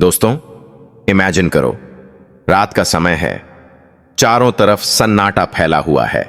दोस्तों, इमेजिन करो, रात का समय है, चारों तरफ सन्नाटा फैला हुआ है,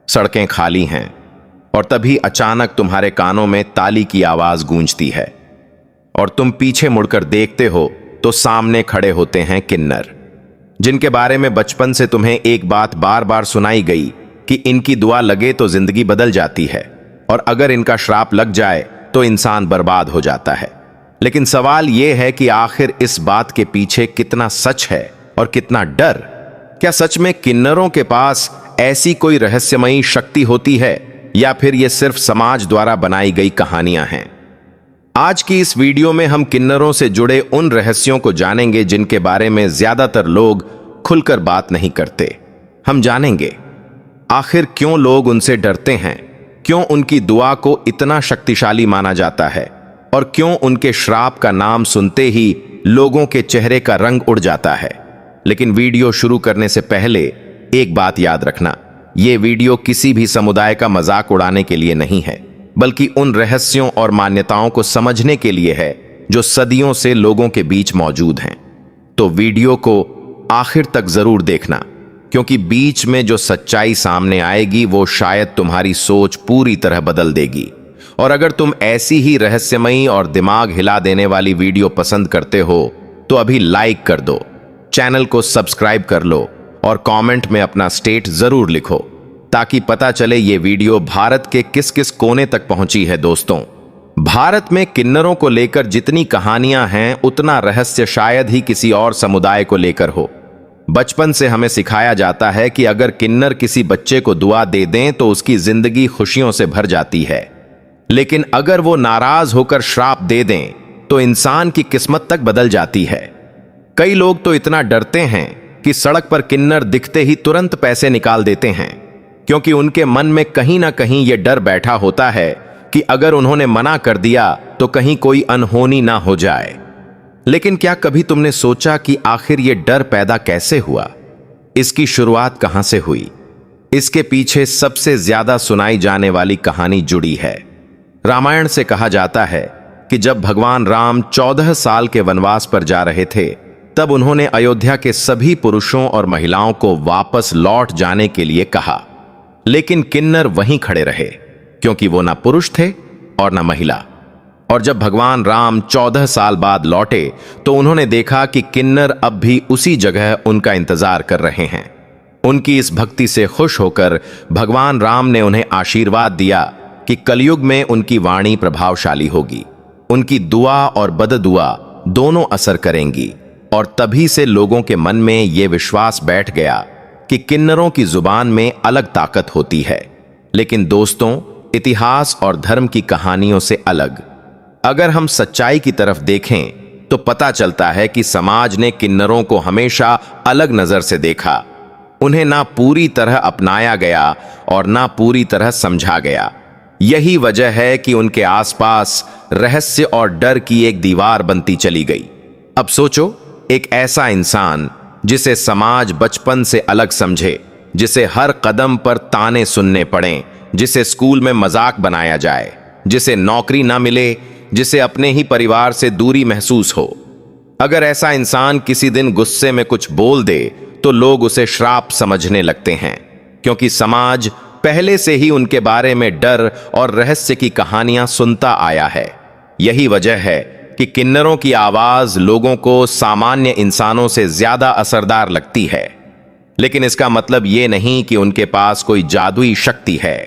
सड़कें खाली हैं और तभी अचानक तुम्हारे कानों में ताली की आवाज गूंजती है और तुम पीछे मुड़कर देखते हो तो सामने खड़े होते हैं किन्नर, जिनके बारे में बचपन से तुम्हें एक बात बार बार सुनाई गई कि इनकी दुआ लगे तो जिंदगी बदल जाती है और अगर इनका श्राप लग जाए तो इंसान बर्बाद हो जाता है। लेकिन सवाल यह है कि आखिर इस बात के पीछे कितना सच है और कितना डर। क्या सच में किन्नरों के पास ऐसी कोई रहस्यमयी शक्ति होती है या फिर यह सिर्फ समाज द्वारा बनाई गई कहानियां हैं? आज की इस वीडियो में हम किन्नरों से जुड़े उन रहस्यों को जानेंगे जिनके बारे में ज्यादातर लोग खुलकर बात नहीं करते। हम जानेंगे आखिर क्यों लोग उनसे डरते हैं, क्यों उनकी दुआ को इतना शक्तिशाली माना जाता है और क्यों उनके श्राप का नाम सुनते ही लोगों के चेहरे का रंग उड़ जाता है। लेकिन वीडियो शुरू करने से पहले एक बात याद रखना, यह वीडियो किसी भी समुदाय का मजाक उड़ाने के लिए नहीं है, बल्कि उन रहस्यों और मान्यताओं को समझने के लिए है जो सदियों से लोगों के बीच मौजूद हैं। तो वीडियो को आखिर तक जरूर देखना, क्योंकि बीच में जो सच्चाई सामने आएगी वो शायद तुम्हारी सोच पूरी तरह बदल देगी। और अगर तुम ऐसी ही रहस्यमयी और दिमाग हिला देने वाली वीडियो पसंद करते हो तो अभी लाइक कर दो, चैनल को सब्सक्राइब कर लो और कमेंट में अपना स्टेट जरूर लिखो ताकि पता चले ये वीडियो भारत के किस किस कोने तक पहुंची है। दोस्तों, भारत में किन्नरों को लेकर जितनी कहानियां हैं उतना रहस्य शायद ही किसी और समुदाय को लेकर हो। बचपन से हमें सिखाया जाता है कि अगर किन्नर किसी बच्चे को दुआ दे दें तो उसकी जिंदगी खुशियों से भर जाती है, लेकिन अगर वो नाराज होकर श्राप दे दें तो इंसान की किस्मत तक बदल जाती है। कई लोग तो इतना डरते हैं कि सड़क पर किन्नर दिखते ही तुरंत पैसे निकाल देते हैं, क्योंकि उनके मन में कहीं ना कहीं यह डर बैठा होता है कि अगर उन्होंने मना कर दिया तो कहीं कोई अनहोनी ना हो जाए। लेकिन क्या कभी तुमने सोचा कि आखिर यह डर पैदा कैसे हुआ? इसकी शुरुआत कहां से हुई? इसके पीछे सबसे ज्यादा सुनाई जाने वाली कहानी जुड़ी है। रामायण से कहा जाता है कि जब भगवान राम 14 साल के वनवास पर जा रहे थे, तब उन्होंने अयोध्या के सभी पुरुषों और महिलाओं को वापस लौट जाने के लिए कहा, लेकिन किन्नर वहीं खड़े रहे, क्योंकि वो ना पुरुष थे और ना महिला। और जब भगवान राम 14 साल बाद लौटे तो उन्होंने देखा कि किन्नर अब भी उसी जगह उनका इंतजार कर रहे हैं। उनकी इस भक्ति से खुश होकर भगवान राम ने उन्हें आशीर्वाद दिया कि कलयुग में उनकी वाणी प्रभावशाली होगी, उनकी दुआ और बददुआ दोनों असर करेंगी। और तभी से लोगों के मन में यह विश्वास बैठ गया कि किन्नरों की जुबान में अलग ताकत होती है। लेकिन दोस्तों, इतिहास और धर्म की कहानियों से अलग अगर हम सच्चाई की तरफ देखें तो पता चलता है कि समाज ने किन्नरों को हमेशा अलग नजर से देखा। उन्हें ना पूरी तरह अपनाया गया और ना पूरी तरह समझा गया। यही वजह है कि उनके आसपास रहस्य और डर की एक दीवार बनती चली गई। अब सोचो, एक ऐसा इंसान जिसे समाज बचपन से अलग समझे, जिसे हर कदम पर ताने सुनने पड़े, जिसे स्कूल में मजाक बनाया जाए, जिसे नौकरी ना मिले, जिसे अपने ही परिवार से दूरी महसूस हो। अगर ऐसा इंसान किसी दिन गुस्से में कुछ बोल दे तो लोग उसे श्राप समझने लगते हैं, क्योंकि समाज पहले से ही उनके बारे में डर और रहस्य की कहानियां सुनता आया है। यही वजह है कि किन्नरों की आवाज लोगों को सामान्य इंसानों से ज्यादा असरदार लगती है। लेकिन इसका मतलब यह नहीं कि उनके पास कोई जादुई शक्ति है।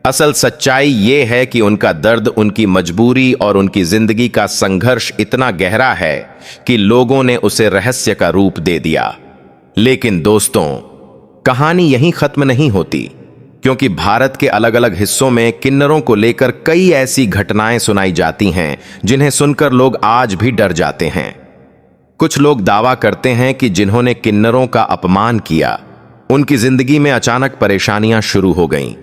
असल सच्चाई यह है कि उनका दर्द, उनकी मजबूरी और उनकी जिंदगी का संघर्ष इतना गहरा है कि लोगों ने उसे रहस्य का रूप दे दिया। लेकिन दोस्तों, कहानी यहीं खत्म नहीं होती, क्योंकि भारत के अलग अलग हिस्सों में किन्नरों को लेकर कई ऐसी घटनाएं सुनाई जाती हैं जिन्हें सुनकर लोग आज भी डर जाते हैं। कुछ लोग दावा करते हैं कि जिन्होंने किन्नरों का अपमान किया, उनकी जिंदगी में अचानक परेशानियां शुरू हो गईं।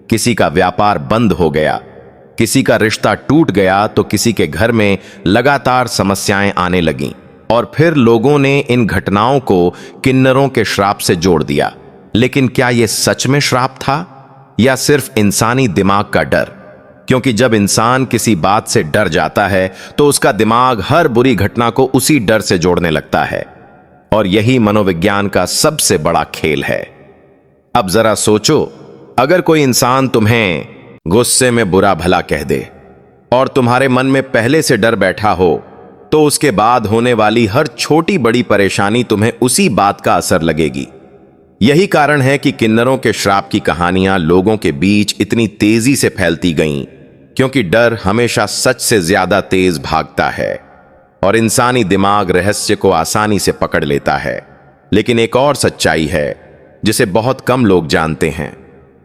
किसी का व्यापार बंद हो गया, किसी का रिश्ता टूट गया, तो किसी के घर में लगातार समस्याएं आने लगीं। और फिर लोगों ने इन घटनाओं को किन्नरों के श्राप से जोड़ दिया। लेकिन क्या यह सच में श्राप था या सिर्फ इंसानी दिमाग का डर? क्योंकि जब इंसान किसी बात से डर जाता है तो उसका दिमाग हर बुरी घटना को उसी डर से जोड़ने लगता है, और यही मनोविज्ञान का सबसे बड़ा खेल है। अब जरा सोचो, अगर कोई इंसान तुम्हें गुस्से में बुरा भला कह दे और तुम्हारे मन में पहले से डर बैठा हो, तो उसके बाद होने वाली हर छोटी बड़ी परेशानी तुम्हें उसी बात का असर लगेगी। यही कारण है कि किन्नरों के श्राप की कहानियां लोगों के बीच इतनी तेजी से फैलती गईं, क्योंकि डर हमेशा सच से ज्यादा तेज भागता है और इंसानी दिमाग रहस्य को आसानी से पकड़ लेता है। लेकिन एक और सच्चाई है जिसे बहुत कम लोग जानते हैं।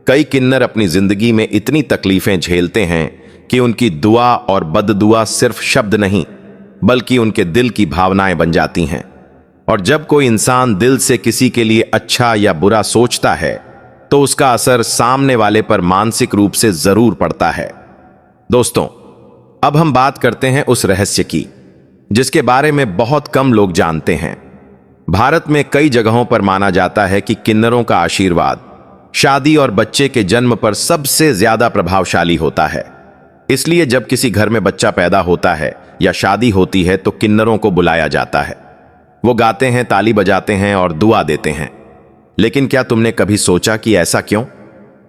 कई किन्नर अपनी जिंदगी में इतनी तकलीफें झेलते हैं कि उनकी दुआ और बददुआ सिर्फ शब्द नहीं, बल्कि उनके दिल की भावनाएं बन जाती हैं। और जब कोई इंसान दिल से किसी के लिए अच्छा या बुरा सोचता है तो उसका असर सामने वाले पर मानसिक रूप से जरूर पड़ता है। दोस्तों, अब हम बात करते हैं उस रहस्य की जिसके बारे में बहुत कम लोग जानते हैं। भारत में कई जगहों पर माना जाता है कि किन्नरों का आशीर्वाद शादी और बच्चे के जन्म पर सबसे ज्यादा प्रभावशाली होता है। इसलिए जब किसी घर में बच्चा पैदा होता है या शादी होती है तो किन्नरों को बुलाया जाता है। वो गाते हैं, ताली बजाते हैं और दुआ देते हैं। लेकिन क्या तुमने कभी सोचा कि ऐसा क्यों?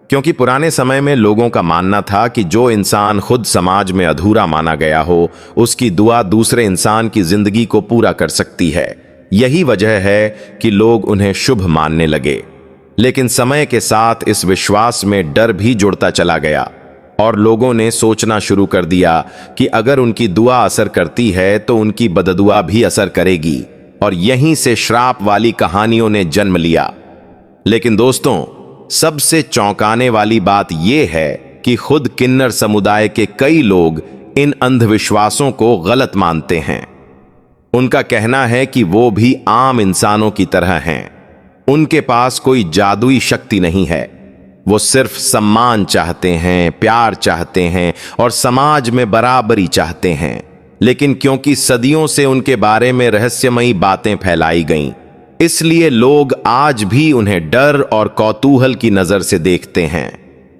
क्योंकि पुराने समय में लोगों का मानना था कि जो इंसान खुद समाज में अधूरा माना गया हो, उसकी दुआ दूसरे इंसान की जिंदगी को पूरा कर सकती है। यही वजह है कि लोग उन्हें शुभ मानने लगे। लेकिन समय के साथ इस विश्वास में डर भी जुड़ता चला गया और लोगों ने सोचना शुरू कर दिया कि अगर उनकी दुआ असर करती है तो उनकी बददुआ भी असर करेगी, और यहीं से श्राप वाली कहानियों ने जन्म लिया। लेकिन दोस्तों, सबसे चौंकाने वाली बात यह है कि खुद किन्नर समुदाय के कई लोग इन अंधविश्वासों को गलत मानते हैं। उनका कहना है कि वो भी आम इंसानों की तरह हैं। उनके पास कोई जादुई शक्ति नहीं है। वो सिर्फ सम्मान चाहते हैं, प्यार चाहते हैं और समाज में बराबरी चाहते हैं। लेकिन क्योंकि सदियों से उनके बारे में रहस्यमयी बातें फैलाई गईं, इसलिए लोग आज भी उन्हें डर और कौतूहल की नजर से देखते हैं।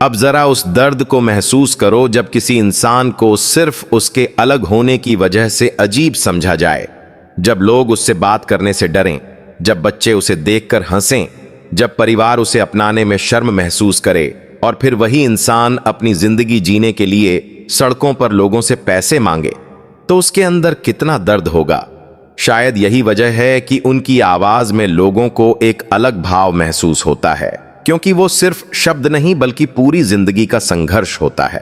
अब जरा उस दर्द को महसूस करो जब किसी इंसान को सिर्फ उसके अलग होने की वजह से अजीब समझा जाए, जब लोग उससे बात करने से डरें, जब बच्चे उसे देखकर हंसें, जब परिवार उसे अपनाने में शर्म महसूस करे, और फिर वही इंसान अपनी जिंदगी जीने के लिए सड़कों पर लोगों से पैसे मांगे, तो उसके अंदर कितना दर्द होगा। शायद यही वजह है कि उनकी आवाज में लोगों को एक अलग भाव महसूस होता है, क्योंकि वो सिर्फ शब्द नहीं बल्कि पूरी जिंदगी का संघर्ष होता है।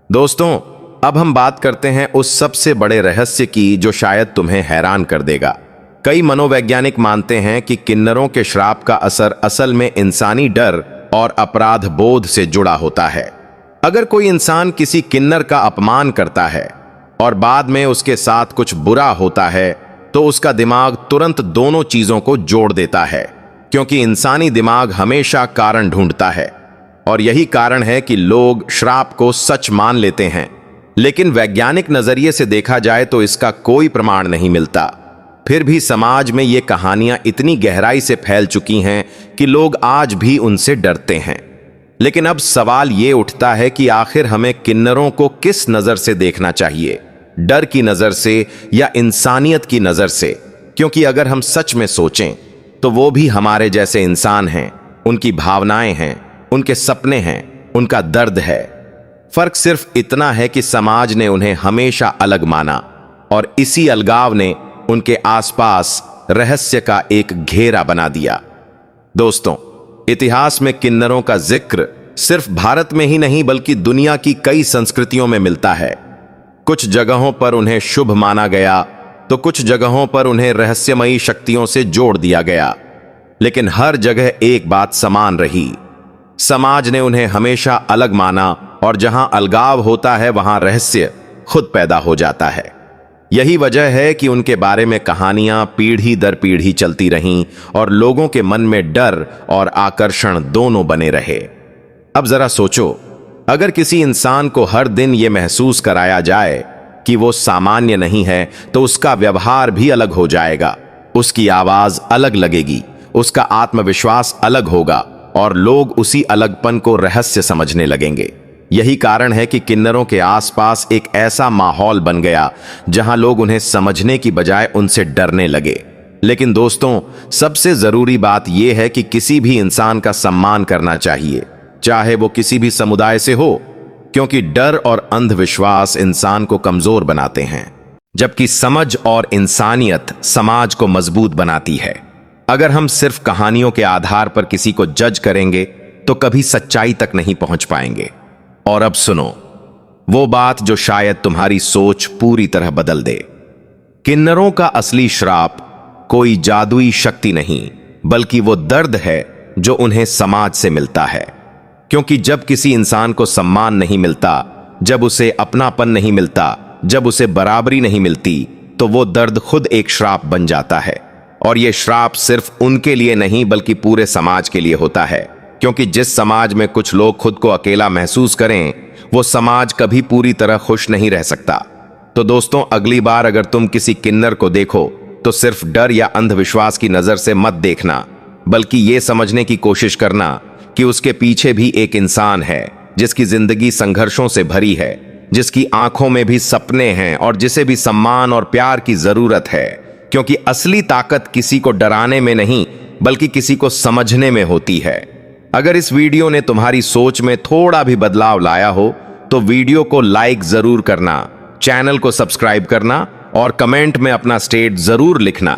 दोस्तों, अब हम बात करते हैं उस सबसे बड़े रहस्य की जो शायद तुम्हें हैरान कर देगा। कई मनोवैज्ञानिक मानते हैं कि किन्नरों के श्राप का असर असल में इंसानी डर और अपराध बोध से जुड़ा होता है। अगर कोई इंसान किसी किन्नर का अपमान करता है और बाद में उसके साथ कुछ बुरा होता है, तो उसका दिमाग तुरंत दोनों चीजों को जोड़ देता है, क्योंकि इंसानी दिमाग हमेशा कारण ढूंढता है। और यही कारण है कि लोग श्राप को सच मान लेते हैं, लेकिन वैज्ञानिक नजरिए से देखा जाए तो इसका कोई प्रमाण नहीं मिलता। फिर भी समाज में ये कहानियां इतनी गहराई से फैल चुकी हैं कि लोग आज भी उनसे डरते हैं। लेकिन अब सवाल ये उठता है कि आखिर हमें किन्नरों को किस नजर से देखना चाहिए, डर की नजर से या इंसानियत की नजर से? क्योंकि अगर हम सच में सोचें तो वो भी हमारे जैसे इंसान हैं, उनकी भावनाएं हैं, उनके सपने हैं, उनका दर्द है। फर्क सिर्फ इतना है कि समाज ने उन्हें हमेशा अलग माना और इसी अलगाव ने उनके आसपास रहस्य का एक घेरा बना दिया। दोस्तों, इतिहास में किन्नरों का जिक्र सिर्फ भारत में ही नहीं बल्कि दुनिया की कई संस्कृतियों में मिलता है। कुछ जगहों पर उन्हें शुभ माना गया तो कुछ जगहों पर उन्हें रहस्यमयी शक्तियों से जोड़ दिया गया। लेकिन हर जगह एक बात समान रही, समाज ने उन्हें हमेशा अलग माना, और जहां अलगाव होता है वहां रहस्य खुद पैदा हो जाता है। यही वजह है कि उनके बारे में कहानियां पीढ़ी दर पीढ़ी चलती रहीं और लोगों के मन में डर और आकर्षण दोनों बने रहे। अब जरा सोचो, अगर किसी इंसान को हर दिन यह महसूस कराया जाए कि वो सामान्य नहीं है, तो उसका व्यवहार भी अलग हो जाएगा, उसकी आवाज अलग लगेगी, उसका आत्मविश्वास अलग होगा और लोग उसी अलगपन को रहस्य समझने लगेंगे। यही कारण है कि किन्नरों के आसपास एक ऐसा माहौल बन गया जहां लोग उन्हें समझने की बजाय उनसे डरने लगे। लेकिन दोस्तों, सबसे जरूरी बात यह है कि किसी भी इंसान का सम्मान करना चाहिए, चाहे वो किसी भी समुदाय से हो, क्योंकि डर और अंधविश्वास इंसान को कमजोर बनाते हैं, जबकि समझ और इंसानियत समाज को मजबूत बनाती है। अगर हम सिर्फ कहानियों के आधार पर किसी को जज करेंगे तो कभी सच्चाई तक नहीं पहुंच पाएंगे। और अब सुनो वो बात जो शायद तुम्हारी सोच पूरी तरह बदल दे। किन्नरों का असली श्राप कोई जादुई शक्ति नहीं, बल्कि वो दर्द है जो उन्हें समाज से मिलता है। क्योंकि जब किसी इंसान को सम्मान नहीं मिलता, जब उसे अपनापन नहीं मिलता, जब उसे बराबरी नहीं मिलती, तो वो दर्द खुद एक श्राप बन जाता है। और ये श्राप सिर्फ उनके लिए नहीं बल्कि पूरे समाज के लिए होता है। क्योंकि जिस समाज में कुछ लोग खुद को अकेला महसूस करें, वो समाज कभी पूरी तरह खुश नहीं रह सकता। तो दोस्तों, अगली बार अगर तुम किसी किन्नर को देखो तो सिर्फ डर या अंधविश्वास की नजर से मत देखना, बल्कि ये समझने की कोशिश करना कि उसके पीछे भी एक इंसान है जिसकी जिंदगी संघर्षों से भरी है, जिसकी आंखों में भी सपने हैं और जिसे भी सम्मान और प्यार की जरूरत है। क्योंकि असली ताकत किसी को डराने में नहीं बल्कि किसी को समझने में होती है। अगर इस वीडियो ने तुम्हारी सोच में थोड़ा भी बदलाव लाया हो तो वीडियो को लाइक जरूर करना, चैनल को सब्सक्राइब करना और कमेंट में अपना स्टेट जरूर लिखना,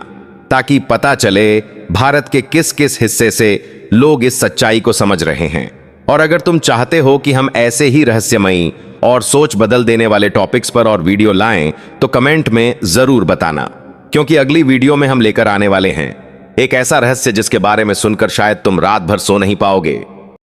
ताकि पता चले भारत के किस किस हिस्से से लोग इस सच्चाई को समझ रहे हैं। और अगर तुम चाहते हो कि हम ऐसे ही रहस्यमयी और सोच बदल देने वाले टॉपिक्स पर और वीडियो लाएं तो कमेंट में जरूर बताना, क्योंकि अगली वीडियो में हम लेकर आने वाले हैं एक ऐसा रहस्य जिसके बारे में सुनकर शायद तुम रात भर सो नहीं पाओगे।